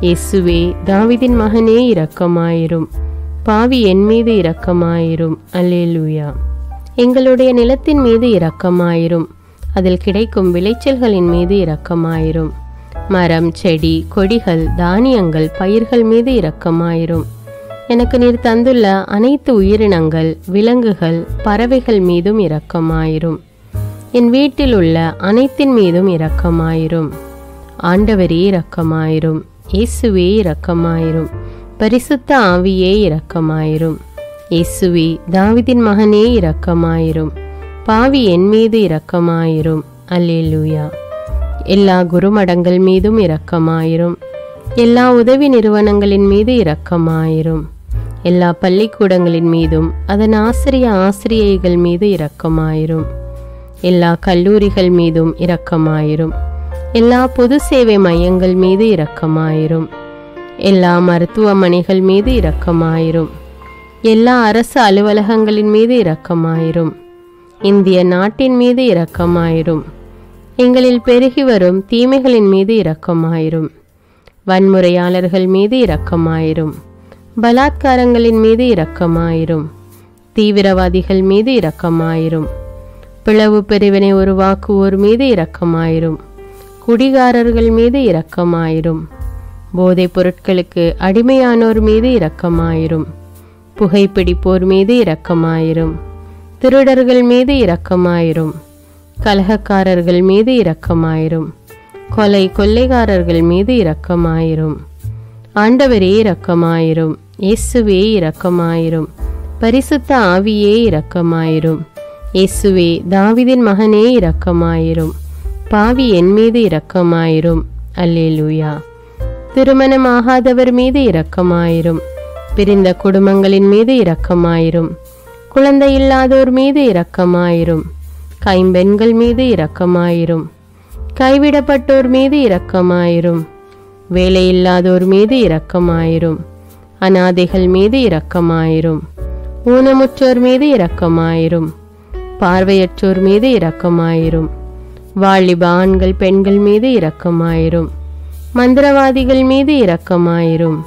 இயேசுவே, தாவீதின் மகனே இரக்கமாயிரும், பாவி என் மீது இரக்கமாயிரும். அல்லேலூயா. எங்களுடைய நிலத்தின் மீது இரக்கமாயிரும், அதில் கிடைக்கும் விளைச்சல்களின் மீது இரக்கமாயிரும். மரம், செடி, கொடிகள், தானியங்கள், பயிர்கள் மீது இரக்கமாயிரும். எனக்கு நீர் தந்துள்ள அனைத்து உயிரினங்கள், விலங்குகள், பறவைகள் மீதும் இரக்கமாயிரும். என் வீட்டில் உள்ள அனைத்தின் மீதும் இரக்கமாயிரும். ஆண்டவரே இரக்கமாயிரும், இயேசுவே இரக்கமாயிரும், பரிசுத்த ஆவியே இரக்கமாயிரும். இயேசுவே, தாவீதின் மகனே இரக்கமாயிரும், பாவி என் மீது இரக்கமாயிரும். அல்லேலூயா. எல்லா குருமடங்கள் மீதும் இரக்கமாயிரும், எல்லா உதவி நிறுவனங்களின் மீது இரக்கமாயிரும், எல்லா பள்ளிக்கூடங்களின் மீதும் அதன் ஆசிரியைகள் மீது இரக்கமாயிரும், எல்லா கல்லூரிகள் மீதும் இரக்கமாயிரும், எல்லா பொது சேவை மையங்கள் மீது இரக்கமாயிரும், எல்லா மருத்துவமனைகள் மீது இரக்கமாயிரும், எல்லா அரசு அலுவலகங்களின் மீது இரக்கமாயிரும், இந்திய நாட்டின் மீது இரக்கமாயிரும், எங்களில் பெருகி வரும் தீமைகளின் மீது இரக்கமாயிரும், வன்முறையாளர்கள் மீது இரக்கமாயிரும், பலாத்காரங்களின் மீது இரக்கமாயிரும், தீவிரவாதிகள் மீது இரக்கமாயிரும், பிளவு பிரிவினை உருவாக்குவோர் மீது இரக்கமாயிரும், குடிகாரர்கள் மீது இரக்கமாயிரும். போதைப் பொருட்களுக்கு அடிமையானோர் மீது இரக்கமாயிரும். புகைப்பிடிப்போர் மீது இரக்கமாயிரும். திருடர்கள் மீது இரக்கமாயிரும். கலகக்காரர்கள் மீது இரக்கமாயிரும். கொள்ளைக்காரர்கள் மீது இரக்கமாயிரும். ஆண்டவரே இரக்கமாயிரும். இயேசுவே இரக்கமாயிரும். பரிசுத்த ஆவியே இரக்கமாயிரும். இயேசுவே தாவீதின் மகனே இரக்கமாயிரும். பாவி என் மீது இரக்கமாயிரும். அல்லேலூயா. திருமணமாகாதவர் மீது இரக்கமாயிரும். பிரிந்த குடும்பங்களின் மீது இரக்கமாயிரும். குழந்தை இல்லாதோர் மீது இரக்கமாயிரும். கைம்பெண்கள் மீது இரக்கமாயிரும். கைவிடப்பட்டோர் மீது இரக்கமாயிரும். வேலையில்லாதோர் மீது இரக்கமாயிரும். அநாதைகள் மீது இரக்கமாயிரும். ஊனமுற்றோர் மீது இரக்கமாயிரும். பார்வையற்றோர் மீது இரக்கமாயிரும். வாலிப ஆண்கள் பெண்கள் மீது இரக்கமாயிரும். மந்திரவாதிகள் மீது இரக்கமாயிரும்.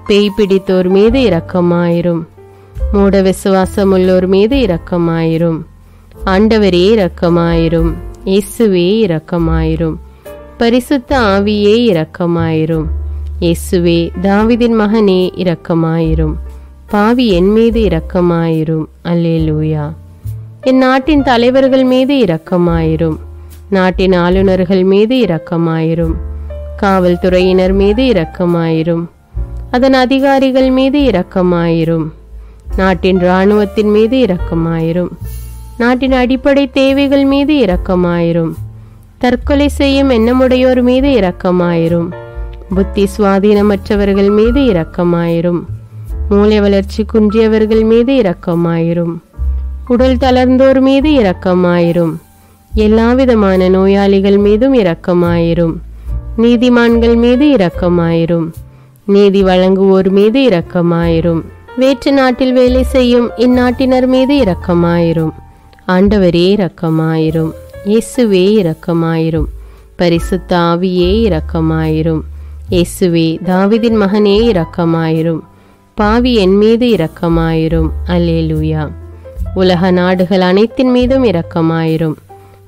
பேய் பிடித்தோர் மீது இரக்கமாயிரும். மூட விசுவாசமுள்ளோர் மீது இரக்கமாயிரும். ஆண்டவரே இரக்கமாயிரும். இயேசுவே இரக்கமாயிரும். பரிசுத்த ஆவியே இரக்கமாயிரும். இயேசுவே தாவீதின் மகனே இரக்கமாயிரும். பாவி என் மீது இரக்கமாயிரும். அல்லேலூயா. என் நாட்டின் தலைவர்கள் மீது இரக்கமாயிரும். நாட்டின் ஆளுநர்கள் மீது இரக்கமாயிரும். காவல்துறையினர் மீது இரக்கமாயிரும். அதன் அதிகாரிகள் மீது இரக்கமாயிரும். நாட்டின் இராணுவத்தின் மீது இரக்கமாயிரும். நாட்டின் அடிப்படை தேவைகள் மீது இரக்கமாயிரும். தற்கொலை செய்யும் எண்ணமுடையோர் மீது இரக்கமாயிரும். புத்தி சுவாதீனமற்றவர்கள் மீது இரக்கமாயிரும். மூளை வளர்ச்சி குன்றியவர்கள் மீது இரக்கமாயிரும். உடல் தளர்ந்தோர் மீது இரக்கமாயிரும். எல்லாவிதமான நோயாளிகள் மீதும் இரக்கமாயிரும். நீதிமான்கள் மீது இரக்கமாயிரும். நீதி வழங்குவோர் மீது இரக்கமாயிரும். வேற்று நாட்டில் வேலை செய்யும் இந்நாட்டினர் மீது இரக்கமாயிரும். ஆண்டவரே இரக்கமாயிரும். இயேசுவே இரக்கமாயிரும். பரிசுத்த ஆவியே இரக்கமாயிரும். இயேசுவே தாவீதின் மகனே இரக்கமாயிரும். பாவி என் மீது இரக்கமாயிரும். அல்லேலூயா. உலக நாடுகள் அனைத்தின் மீதும் இரக்கமாயிரும்.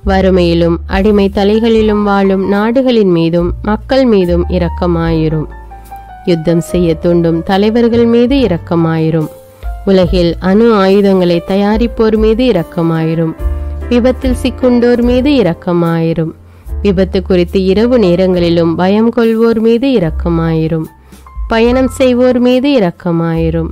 வறுமையிலும் அடிமை தலைகளிலும் வாழும் நாடுகளின் மீதும் மக்கள் மீதும் இரக்கமாயிரும். யுத்தம் செய்ய தூண்டும் தலைவர்கள் மீது இரக்கமாயிரும். உலகில் அணு ஆயுதங்களை தயாரிப்போர் மீது இரக்கமாயிரும். விபத்தில் சிக்குண்டோர் மீது இரக்கமாயிரும். விபத்து குறித்து இரவு நேரங்களிலும் பயம் கொள்வோர் மீது இரக்கமாயிரும். பயணம் செய்வோர் மீது இரக்கமாயிரும்.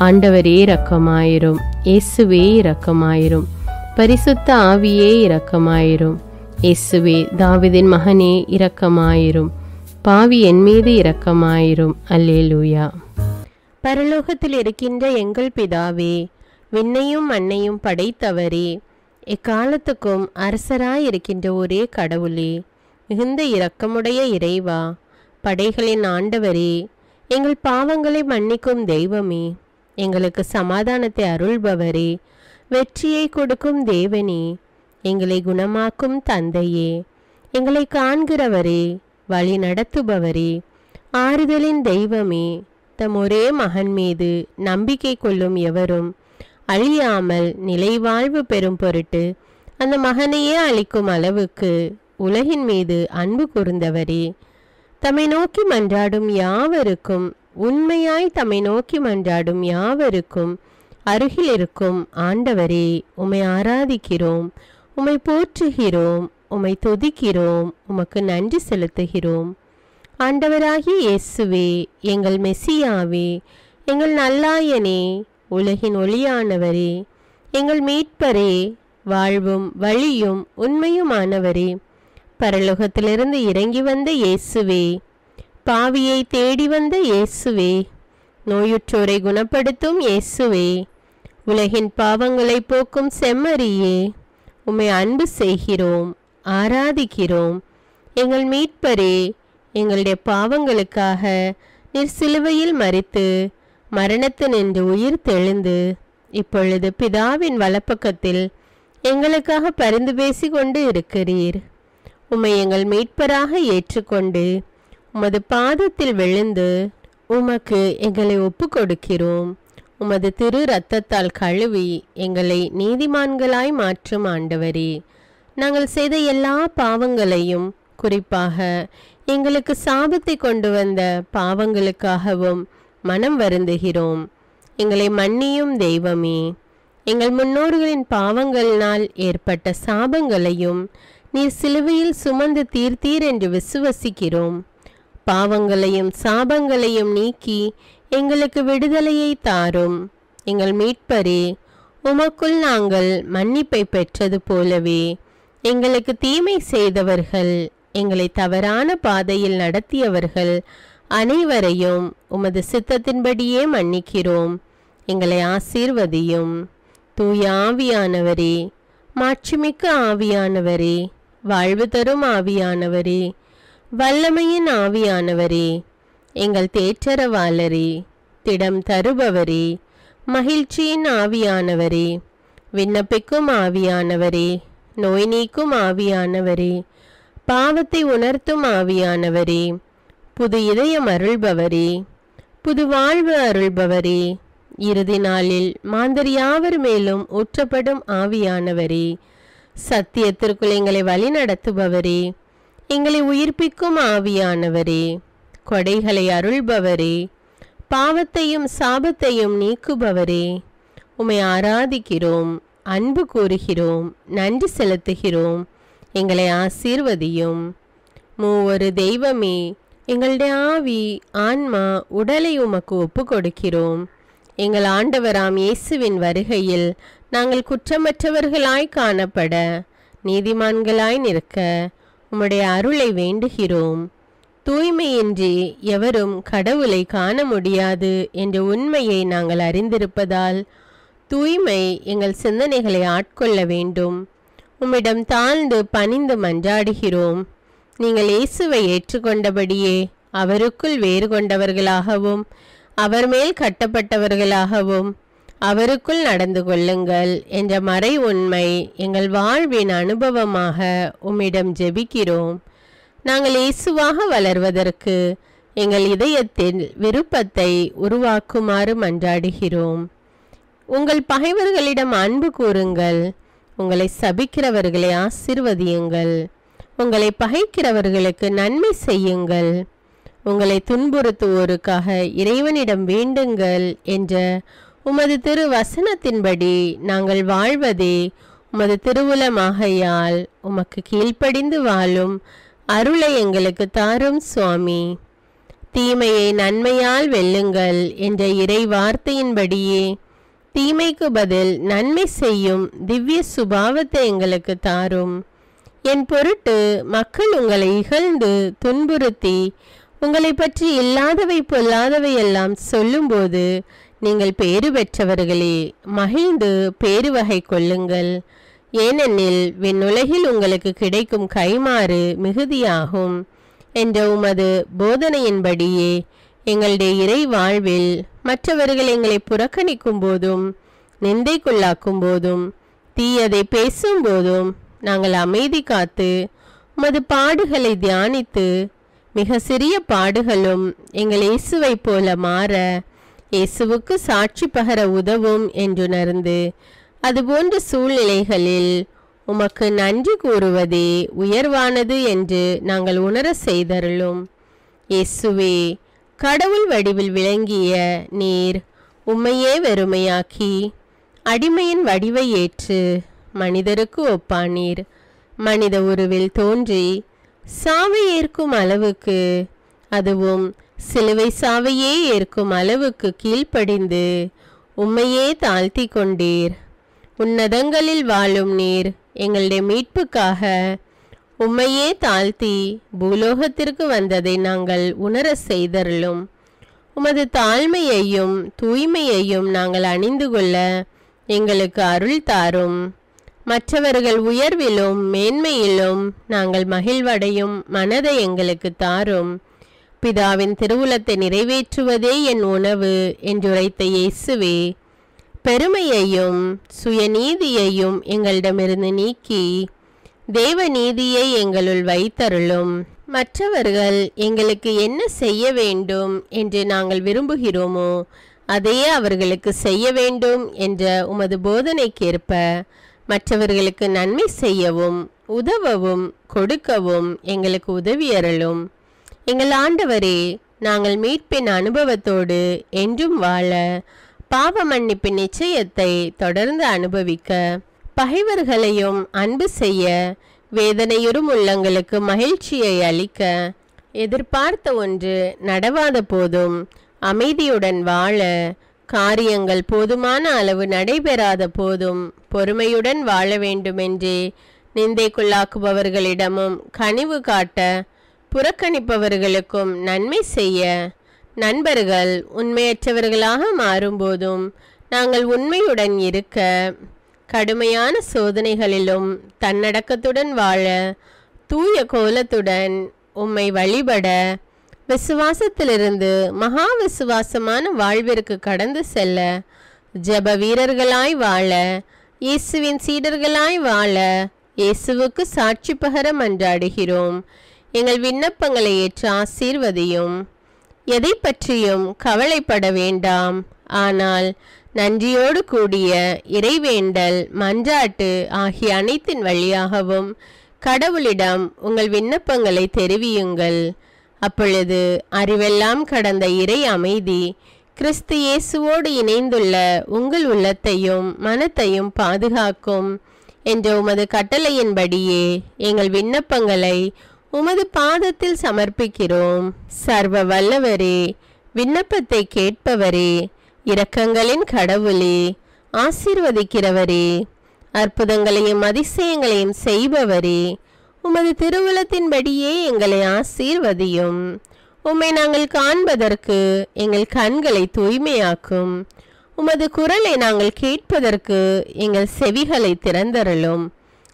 ஆண்டவரே இரக்கமாயிரும். இயேசுவே இரக்கமாயிரும். பரிசுத்த ஆவியே இரக்கமாயிரும். இயேசுவே தாவீதின் மகனே இரக்கமாயிரும். பாவி என் மீது இரக்கமாயிரும். அல்லேலூயா. பரலோகத்தில் இருக்கின்ற எங்கள் பிதாவே, விண்ணையும் மண்ணையும் படைத்தவரே, எக்காலத்துக்கும் அரசராயிருக்கின்ற ஒரே கடவுளே, மிகுந்த இரக்கமுடைய இறைவா, படைகளின் ஆண்டவரே, எங்கள் பாவங்களை மன்னிக்கும் தெய்வமே, எங்களுக்கு சமாதானத்தை அருள்பவரே, வெற்றியை கொடுக்கும் தேவனே, எங்களை குணமாக்கும் தந்தையே, எங்களை காண்கிறவரே, வழி நடத்துபவரே, ஆறுதலின் தெய்வமே, தம் ஒரே மகன் மீது நம்பிக்கை கொள்ளும் எவரும் அழியாமல் நிலைவாழ்வு பெறும் பொருட்டு அந்த மகனையே அளிக்கும் அளவுக்கு உலகின் மீது அன்பு கூர்ந்தவரே, தம்மை நோக்கி மன்றாடும் யாவருக்கும், உண்மையாய் தம்மை நோக்கி மன்றாடும் யாவருக்கும் அருகில் இருக்கும் ஆண்டவரே, உம்மை ஆராதிக்கிறோம், உம்மை போற்றுகிறோம், உம்மை துதிக்கிறோம், உமக்கு நன்றி செலுத்துகிறோம். ஆண்டவராகிய இயேசுவே, எங்கள் மெசியாவே, எங்கள் நல்லாயனே, உலகின் ஒளியானவரே, எங்கள் மீட்பரே, வாழ்வும் வழியும் உண்மையுமானவரே, பரலோகத்திலிருந்து இறங்கி வந்த இயேசுவே, பாவியை தேடி வந்த இயேசுவே, நோயுற்றோரை குணப்படுத்தும் இயேசுவே, உலகின் பாவங்களை போக்கும் செம்மறியே, உம்மை அன்பு செய்கிறோம், ஆராதிக்கிறோம். எங்கள் மீட்பரே, எங்களுடைய பாவங்களுக்காக நீர் சிலுவையில் மரித்து மரணத்தினின்று உயிர் தெழுந்து இப்பொழுது பிதாவின் வலப்பக்கத்தில் எங்களுக்காக பரிந்து பேசி கொண்டு இருக்கிறீர். உம்மை எங்கள் மீட்பராக ஏற்றுக்கொண்டு உமது பாதத்தில் விழுந்து உமக்கு எங்களை ஒப்பு கொடுக்கிறோம். உமது திரு இரத்தத்தால் கழுவி எங்களை நீதிமான்களாய் மாற்றும் ஆண்டவரே, நாங்கள் செய்த எல்லா பாவங்களையும் குறிப்பாக எங்களுக்கு சாபத்தை கொண்டு வந்த பாவங்களுக்காகவும் மனம் வருந்துகிறோம். எங்களை மன்னியும் தெய்வமே. எங்கள் முன்னோர்களின் பாவங்களினால் ஏற்பட்ட சாபங்களையும் நீர் சிலுவையில் சுமந்து தீர்த்தீர் என்று விசுவசிக்கிறோம். பாவங்களையும் சாபங்களையும் நீக்கி எங்களுக்கு விடுதலையை தாரும். எங்கள் மீட்பரே, உமக்குள் நாங்கள் மன்னிப்பை பெற்றது போலவே எங்களுக்கு தீமை செய்தவர்கள், எங்களை தவறான பாதையில் நடத்தியவர்கள் அனைவரையும் உமது சித்தத்தின்படியே மன்னிக்கிறோம். எங்களை ஆசீர்வதியும். தூய ஆவியானவரே, மாட்சிமிக்க ஆவியானவரே, வாழ்வு தரும் ஆவியானவரே, வல்லமையின் ஆவியானவரே, எங்கள் தேற்றரவாளரே, திடம் தருபவரே, மகிழ்ச்சியின் ஆவியானவரே, விண்ணப்பிக்கும் ஆவியானவரே, நோய் நீக்கும் ஆவியானவரே, பாவத்தை உணர்த்தும் ஆவியானவரே, புது இதயம் அருள்பவரே, புது வாழ்வு அருள்பவரே, இறுதி நாளில் மாந்தர் யாவர் மேலும் ஊற்றப்படும் ஆவியானவரே, சத்தியத்திற்குள் எங்களை வழிநடத்துபவரே, எங்களை உயிர்ப்பிக்கும் ஆவியானவரே, கொடைகளை அருள்பவரே, பாவத்தையும் சாபத்தையும் நீக்குபவரே, உம்மை ஆராதிக்கிறோம், அன்பு கூறுகிறோம், நன்றி செலுத்துகிறோம். எங்களை ஆசீர்வதியும். மூவொரு தெய்வமே, எங்களுடைய ஆவி, ஆன்மா, உடலை உமக்கு ஒப்பு கொடுக்கிறோம். எங்கள் ஆண்டவராம் இயேசுவின் வருகையில் நாங்கள் குற்றமற்றவர்களாய் காணப்பட, நீதிமான்களாய் நிற்க உம்முடைய அருளை வேண்டுகிறோம். தூய்மையின்றி எவரும் கடவுளை காண முடியாது என்ற உண்மையை நாங்கள் அறிந்திருப்பதால் தூய்மை எங்கள் சிந்தனைகளை ஆட்கொள்ள வேண்டும். உம்மிடம் தாழ்ந்து பணிந்து மன்றாடுகிறோம். நீங்கள் இயேசுவை ஏற்றுக்கொண்டபடியே அவருக்குள் வேறு கொண்டவர்களாகவும் அவர் மேல் கட்டப்பட்டவர்களாகவும் அவருக்குள் நடந்து கொள்ளுங்கள் என்ற மறை உண்மை எங்கள் வாழ்வின் அனுபவமாக உம்மிடம் ஜெபிக்கிறோம். நாங்கள் இயேசுவாக வளர்வதற்கு எங்கள் இதயத்தில் விருப்பத்தை உருவாக்குமாறு மன்றாடுகிறோம். உங்கள் பகைவர்களிடம் அன்பு கூறுங்கள். உங்களை சபிக்கிறவர்களை ஆசீர்வதியுங்கள். உங்களை பகைக்கிறவர்களுக்கு நன்மை செய்யுங்கள். உங்களை துன்புறுத்துவோருக்காக இறைவனிடம் வேண்டுங்கள் என்ற உமது திரு வசனத்தின்படி நாங்கள் வாழ்வதே உமது திருவுலமாகையால் உமக்கு கீழ்ப்படிந்து வாழும் அருளை எங்களுக்கு தாரும் சுவாமி. தீமையை நன்மையால் வெல்லுங்கள் என்ற இறை வார்த்தையின்படியே தீமைக்கு பதில் நன்மை செய்யும் திவ்ய சுபாவத்தை எங்களுக்கு தாரும். என் பொருட்டு மக்கள் உங்களை இகழ்ந்து துன்புறுத்தி உங்களை பற்றி இல்லாதவை பொல்லாதவை எல்லாம் சொல்லும்போது நீங்கள் பேறு பெற்றவர்களே, மகிழ்ந்து பேருவகை கொள்ளுங்கள். ஏனெனில் விண்ணுலகில் உங்களுக்கு கிடைக்கும் கைமாறு மிகுதியாகும் என்ற உமது போதனையின்படியே எங்களுடைய இறை வாழ்வில் மற்றவர்கள் எங்களை புறக்கணிக்கும் போதும் நிந்தைக்குள்ளாக்கும் போதும் தீயதை பேசும்போதும் நாங்கள் அமைதி காத்து உமது பாடுகளை தியானித்து மிக சிறிய பாடுகளும் எங்கள் இயேசுவை போல மாற இயேசுவுக்கு சாட்சி பகர உதவும் என்றுணர்ந்து அதுபோன்ற சூழ்நிலைகளில் உமக்கு நன்றி கூறுவதே உயர்வானது என்று நாங்கள் உணர செய்தருளும். இயேசுவே, கடவுள் வடிவில் விளங்கிய நீர் உம்மையே வெறுமையாக்கி அடிமையின் வடிவை ஏற்று மனிதருக்கு ஒப்பானீர். மனித உருவில் தோன்றி சாவை ஏற்கும் அளவுக்கு, அதுவும் சிலுவை சாவையே ஏற்கும் அளவுக்கு கீழ்ப்படிந்து உம்மையே தாழ்த்தி கொண்டீர். உன்னதங்களில் வாழும் நீர் எங்களுடைய மீட்புக்காக உம்மையே தாழ்த்தி பூலோகத்திற்கு வந்ததை நாங்கள் உணர செய்தருளும். உமது தாழ்மையையும் தூய்மையையும் நாங்கள் அணிந்து கொள்ள எங்களுக்கு அருள் தாரும். மற்றவர்கள் உயர்விலும் மேன்மையிலும் நாங்கள் மகிழ்வடையும் மனதை எங்களுக்கு தாரும். பிதாவின் திருவுளத்தை நிறைவேற்றுவதே என் உணவு என்றுரைத்த இயேசுவே, பெருமையையும் சுயநீதியையும் எங்களிடமிருந்து நீக்கி தேவ நீதியை எங்களுள் வைத்தருளும். மற்றவர்கள் எங்களுக்கு என்ன செய்ய வேண்டும் என்று நாங்கள் விரும்புகிறோமோ அதையே அவர்களுக்கு செய்ய வேண்டும் என்ற உமது போதனைக்கேற்ப மற்றவர்களுக்கு நன்மை செய்யவும் உதவவும் கொடுக்கவும் எங்களுக்கு உதவி அருளும். எங்கள் ஆண்டவரே, நாங்கள் மீட்பின் அனுபவத்தோடு என்றும் வாழ, பாவ மன்னிப்பின் நிச்சயத்தை தொடர்ந்து அனுபவிக்க, பகைவர்களையும் அன்பு செய்ய, வேதனையுறும் உள்ளங்களுக்கு மகிழ்ச்சியை அளிக்க, எதிர்பார்த்த ஒன்று நடவாத போதும் அமைதியுடன் வாழ, காரியங்கள் போதுமான அளவு நடைபெறாத போதும் பொறுமையுடன் வாழ வேண்டுமென்றே நிந்தைக்குள்ளாக்குபவர்களிடமும் கனிவு காட்ட, புறக்கணிப்பவர்களுக்கும் நன்மை செய்ய, நண்பர்கள் உண்மையற்றவர்களாக மாறும்போதும் நாங்கள் உண்மையுடன் இருக்க, கடுமையான சோதனைகளிலும் தன்னடக்கத்துடன் வாழ, தூய கோலத்துடன் உம்மை வழிபட, விசுவாசத்திலிருந்து மகா விசுவாசமான வாழ்விற்கு கடந்து செல்ல, ஜெப வீரர்களாய் வாழ, இயேசுவின் சீடர்களாய் வாழ, இயேசுவுக்கு சாட்சி பகர மன்றாடுகிறோம். எங்கள் விண்ணப்பங்களை ஏற்று ஆசீர்வதியும். எதை பற்றியும் கவலைப்பட வேண்டாம். ஆனால் நன்றியோடு கூடிய இறைவேண்டல், மன்றாட்டு ஆகிய அனைத்தின் வழியாகவும் கடவுளிடம் உங்கள் விண்ணப்பங்களை தெரிவியுங்கள். அப்பொழுது அறிவெல்லாம் கடந்த இறை அமைதி கிறிஸ்து இயேசுவோடு இணைந்துள்ள உங்கள் உள்ளத்தையும் மனத்தையும் பாதுகாக்கும் என்ற உமது கட்டளையின்படியே எங்கள் விண்ணப்பங்களை உமது பாதத்தில் சமர்ப்பிக்கிறோம். சர்வ வல்லவரே, விண்ணப்பத்தை கேட்பவரே, இரக்கங்களின் கடவுளே, ஆசீர்வதிக்கிறவரே, அற்புதங்களையும் அதிசயங்களையும் செய்பவரே, உமது திருவுளத்தின்படியே எங்களை ஆசீர்வதியும். உம்மை நாங்கள் காண்பதற்கு எங்கள் கண்களை தூய்மையாக்கும். உமது குரலை நாங்கள் கேட்பதற்கு எங்கள் செவிகளை திறந்தருளும்.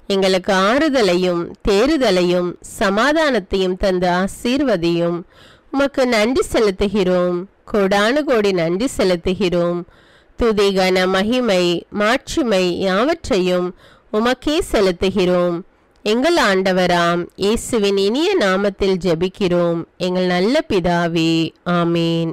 எங்களுக்கு ஆறுதலையும் தேறுதலையும் சமாதானத்தையும் தந்து ஆசீர்வதியும். உமக்கு நன்றி செலுத்துகிறோம். கோடானு கோடி நன்றி செலுத்துகிறோம். துதி, கன, மகிமை, மாட்சிமை யாவற்றையும் உமக்கே செலுத்துகிறோம். எங்கள் ஆண்டவராம் இயேசுவின் இனிய நாமத்தில் ஜெபிக்கிறோம் எங்கள் நல்ல பிதாவே, ஆமேன்.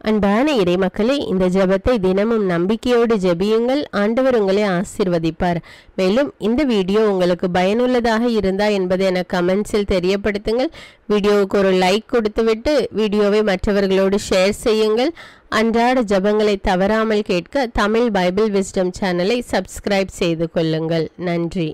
அன்பான இறைமக்களே, இந்த ஜெபத்தை தினமும் நம்பிக்கையோடு ஜெபியுங்கள். ஆண்டவர் உங்களை ஆசீர்வதிப்பார். மேலும் இந்த வீடியோ உங்களுக்கு பயனுள்ளதாக இருந்தா என்பதை எனக்கு கமெண்ட்ஸில் தெரியப்படுத்துங்கள். வீடியோவுக்கு ஒரு லைக் கொடுத்துவிட்டு வீடியோவை மற்றவர்களோடு ஷேர் செய்யுங்கள். அன்றாட ஜெபங்களை தவறாமல் கேட்க தமிழ் பைபிள் விஸ்டம் சேனலை சப்ஸ்கிரைப் செய்து கொள்ளுங்கள். நன்றி.